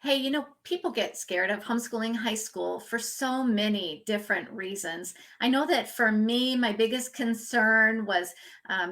Hey, people get scared of homeschooling high school for so many different reasons. I know that for me, my biggest concern was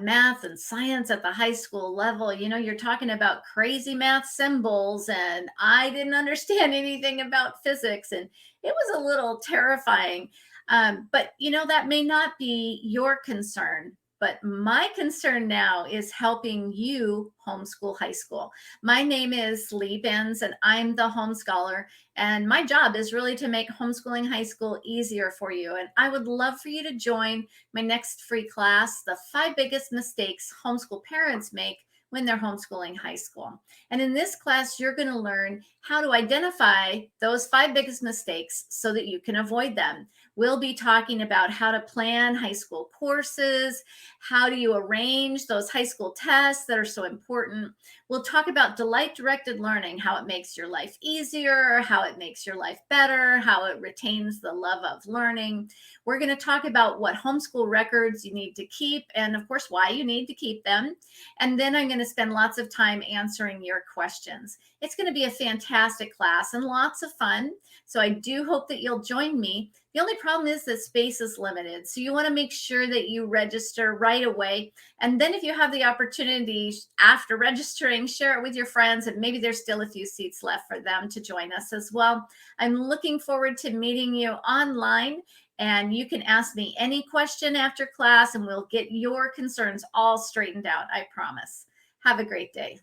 math and science at the high school level. You're talking about crazy math symbols, and I didn't understand anything about physics, and it was a little terrifying. But that may not be your concern. But my concern now is helping you homeschool high school. My name is Lee Benz, and I'm the home scholar. And my job is really to make homeschooling high school easier for you. And I would love for you to join my next free class, The 5 Biggest Mistakes Homeschool Parents Make when they're homeschooling high school. And in this class, you're going to learn how to identify those 5 biggest mistakes so that you can avoid them. We'll be talking about how to plan high school courses, how do you arrange those high school tests that are so important. We'll talk about delight directed learning, how it makes your life easier, how it makes your life better, how it retains the love of learning. We're going to talk about what homeschool records you need to keep, and of course, why you need to keep them. And then I'm going to spend lots of time answering your questions. It's going to be a fantastic class and lots of fun. So I do hope that you'll join me. The only problem is that space is limited. So you want to make sure that you register right away. And then if you have the opportunity after registering, share it with your friends, and maybe there's still a few seats left for them to join us as well. I'm looking forward to meeting you online, and you can ask me any question after class and we'll get your concerns all straightened out, I promise. Have a great day.